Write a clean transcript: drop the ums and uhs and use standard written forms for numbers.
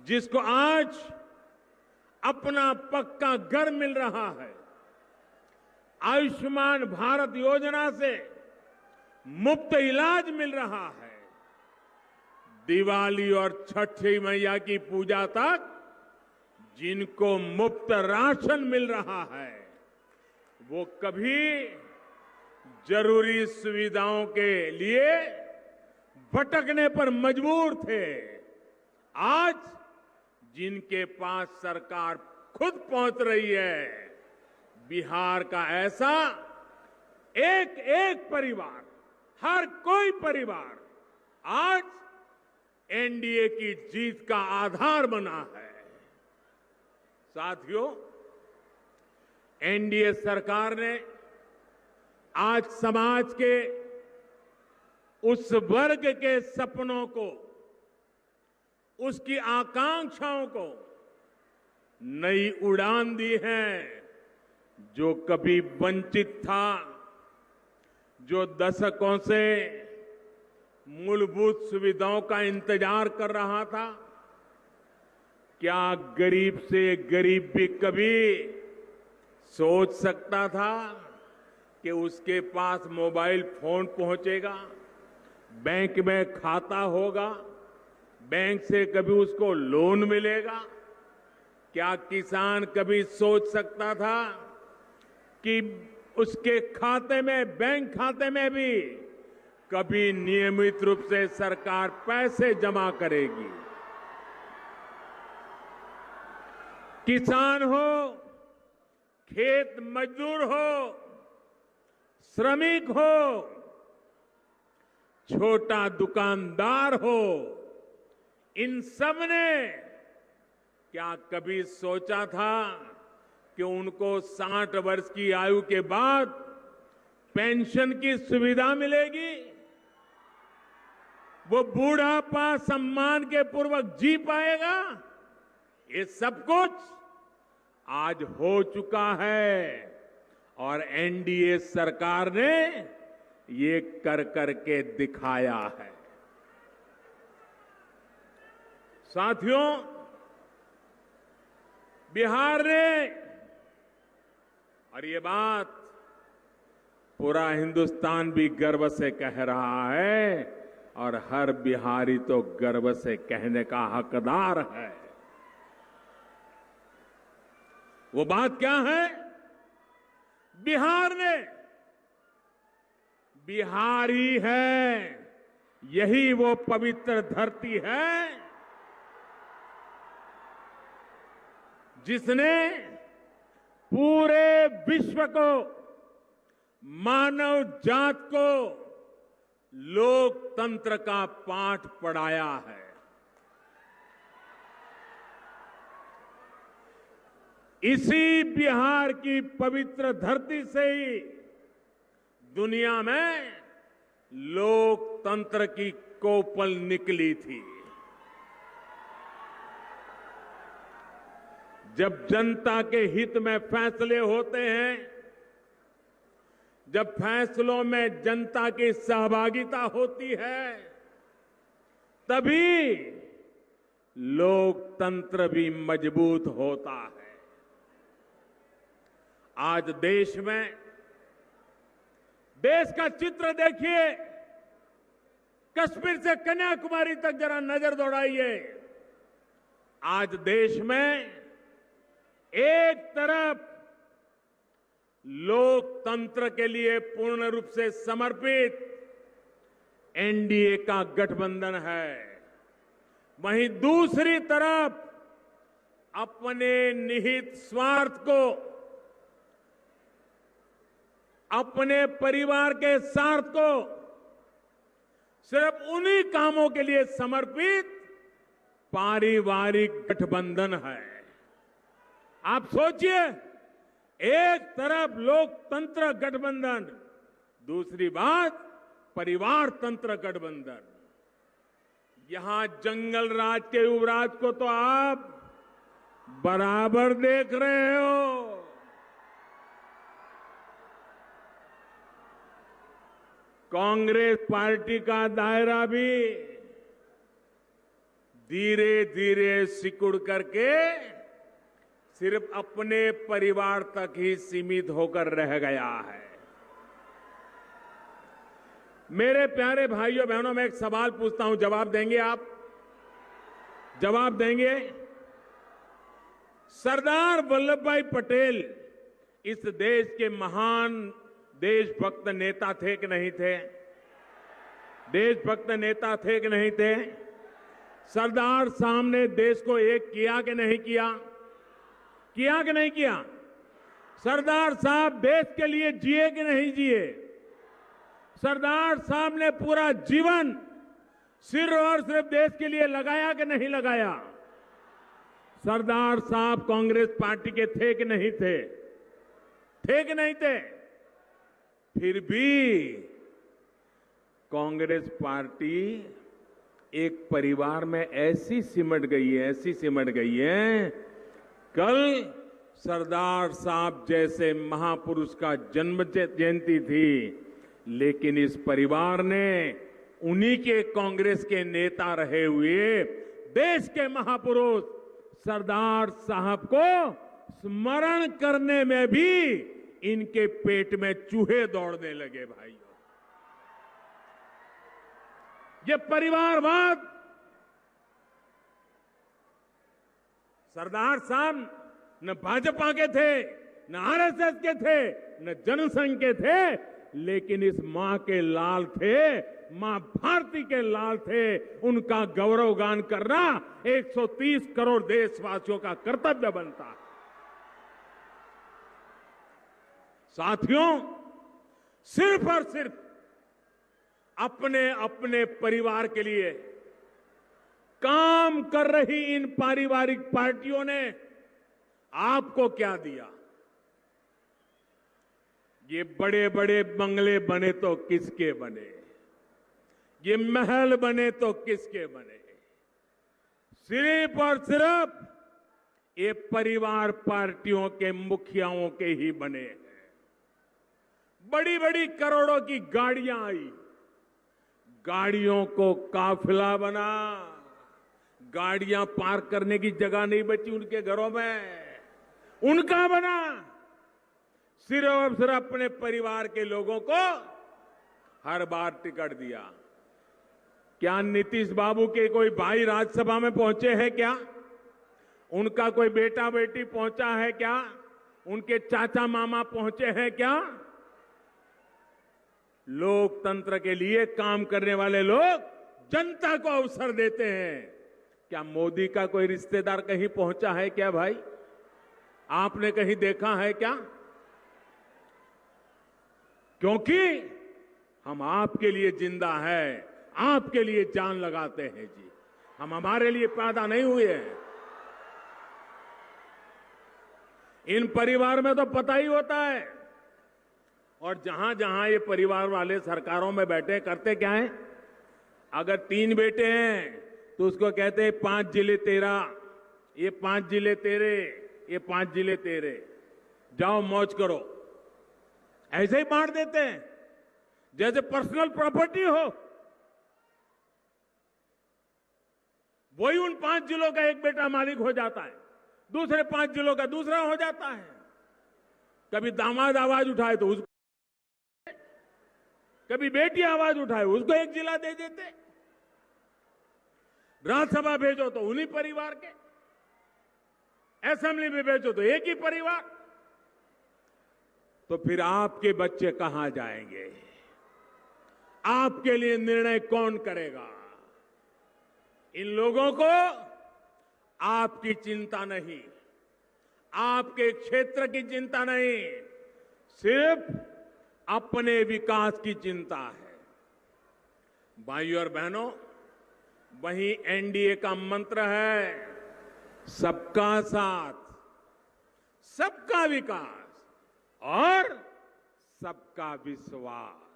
जिसको आज अपना पक्का घर मिल रहा है, आयुष्मान भारत योजना से मुफ्त इलाज मिल रहा है, दिवाली और छठी मैया की पूजा तक जिनको मुफ्त राशन मिल रहा है, वो कभी जरूरी सुविधाओं के लिए भटकने पर मजबूर थे। आज जिनके पास सरकार खुद पहुंच रही है, बिहार का ऐसा एक एक परिवार, हर कोई परिवार आज एनडीए की जीत का आधार बना है। साथियों, एनडीए सरकार ने आज समाज के उस वर्ग के सपनों को, उसकी आकांक्षाओं को नई उड़ान दी है। जो कभी वंचित था, जो दशकों से मूलभूत सुविधाओं का इंतजार कर रहा था, क्या गरीब से गरीब भी कभी सोच सकता था कि उसके पास मोबाइल फोन पहुंचेगा, बैंक में खाता होगा, बैंक से कभी उसको लोन मिलेगा? क्या किसान कभी सोच सकता था कि उसके खाते में, बैंक खाते में भी कभी नियमित रूप से सरकार पैसे जमा करेगी? किसान हो, खेत मजदूर हो, श्रमिक हो, छोटा दुकानदार हो, इन सब ने क्या कभी सोचा था कि उनको 60 वर्ष की आयु के बाद पेंशन की सुविधा मिलेगी, वो बूढ़ापा सम्मान के पूर्वक जी पाएगा? ये सब कुछ आज हो चुका है और एनडीए सरकार ने ये कर करके दिखाया है। साथियों, बिहार ने, और ये बात पूरा हिंदुस्तान भी गर्व से कह रहा है और हर बिहारी तो गर्व से कहने का हकदार है। वो बात क्या है? बिहार ने, बिहारी है, यही वो पवित्र धरती है जिसने पूरे विश्व को, मानव जात को लोकतंत्र का पाठ पढ़ाया है। इसी बिहार की पवित्र धरती से ही दुनिया में लोकतंत्र की कोपल निकली थी। जब जनता के हित में फैसले होते हैं, जब फैसलों में जनता की सहभागिता होती है, तभी लोकतंत्र भी मजबूत होता है। आज देश में, देश का चित्र देखिए, कश्मीर से कन्याकुमारी तक जरा नजर दौड़ाइए। आज देश में एक तरफ लोकतंत्र के लिए पूर्ण रूप से समर्पित एनडीए का गठबंधन है, वहीं दूसरी तरफ अपने निहित स्वार्थ को, अपने परिवार के स्वार्थ को सिर्फ उन्हीं कामों के लिए समर्पित पारिवारिक गठबंधन है। आप सोचिए, एक तरफ लोकतंत्र गठबंधन, दूसरी बात परिवार तंत्र गठबंधन। यहां जंगल राज के युवराज को तो आप बराबर देख रहे हो। कांग्रेस पार्टी का दायरा भी धीरे धीरे सिकुड़ करके सिर्फ अपने परिवार तक ही सीमित होकर रह गया है। मेरे प्यारे भाइयों बहनों, मैं एक सवाल पूछता हूं, जवाब देंगे आप? जवाब देंगे? सरदार वल्लभ भाई पटेल इस देश के महान देशभक्त नेता थे कि नहीं थे? देशभक्त नेता थे कि नहीं थे? सरदार साहब ने देश को एक किया कि नहीं किया? किया कि नहीं किया? सरदार साहब देश के लिए जिए कि नहीं जिए? सरदार साहब ने पूरा जीवन सिर्फ और सिर्फ देश के लिए लगाया कि नहीं लगाया? सरदार साहब कांग्रेस पार्टी के थे कि नहीं थे? थे कि नहीं थे? फिर भी कांग्रेस पार्टी एक परिवार में ऐसी सिमट गई है, ऐसी सिमट गई है। कल सरदार साहब जैसे महापुरुष का जन्म जयंती थी, लेकिन इस परिवार ने उन्हीं के कांग्रेस के नेता रहे हुए देश के महापुरुष सरदार साहब को स्मरण करने में भी इनके पेट में चूहे दौड़ने लगे। भाइयों, ये परिवारवाद, सरदार साहब न भाजपा के थे, न आरएसएस के थे, न जनसंघ के थे, लेकिन इस मां के लाल थे, मां भारती के लाल थे। उनका गौरवगान करना 130 करोड़ देशवासियों का कर्तव्य बनता है। साथियों, सिर्फ और सिर्फ अपने अपने परिवार के लिए काम कर रही इन पारिवारिक पार्टियों ने आपको क्या दिया? ये बड़े बड़े बंगले बने तो किसके बने? ये महल बने तो किसके बने? सिर्फ और सिर्फ ये परिवार पार्टियों के मुखियाओं के ही बने हैं। बड़ी बड़ी करोड़ों की गाड़ियां आई, गाड़ियों को काफिला बना, गाड़ियां पार्क करने की जगह नहीं बची उनके घरों में, उनका बना। सिर्फ और सिर्फ अपने परिवार के लोगों को हर बार टिकट दिया। क्या नीतीश बाबू के कोई भाई राज्यसभा में पहुंचे हैं क्या? उनका कोई बेटा बेटी पहुंचा है क्या? उनके चाचा मामा पहुंचे हैं क्या? लोकतंत्र के लिए काम करने वाले लोग जनता को अवसर देते हैं। क्या मोदी का कोई रिश्तेदार कहीं पहुंचा है क्या भाई? आपने कहीं देखा है क्या? क्योंकि हम आपके लिए जिंदा है, आपके लिए जान लगाते हैं जी। हम हमारे लिए पैदा नहीं हुए हैं। इन परिवार में तो पता ही होता है। और जहां जहां ये परिवार वाले सरकारों में बैठे करते क्या है? अगर 3 बेटे हैं तो उसको कहते हैं 5 जिले तेरा, ये 5 जिले तेरे, ये 5 जिले तेरे, जाओ मौज करो। ऐसे ही बांट देते हैं जैसे पर्सनल प्रॉपर्टी हो। वही उन 5 जिलों का एक बेटा मालिक हो जाता है, दूसरे 5 जिलों का दूसरा हो जाता है। कभी दामाद आवाज उठाए तो उसको, कभी बेटी आवाज उठाए उसको एक जिला दे देते। राज्यसभा भेजो तो उन्हीं परिवार के, असेंबली में भेजो तो एक ही परिवार। तो फिर आपके बच्चे कहां जाएंगे? आपके लिए निर्णय कौन करेगा? इन लोगों को आपकी चिंता नहीं, आपके क्षेत्र की चिंता नहीं, सिर्फ अपने विकास की चिंता है। भाइयों और बहनों, वहीं एनडीए का मंत्र है सबका साथ, सबका विकास और सबका विश्वास।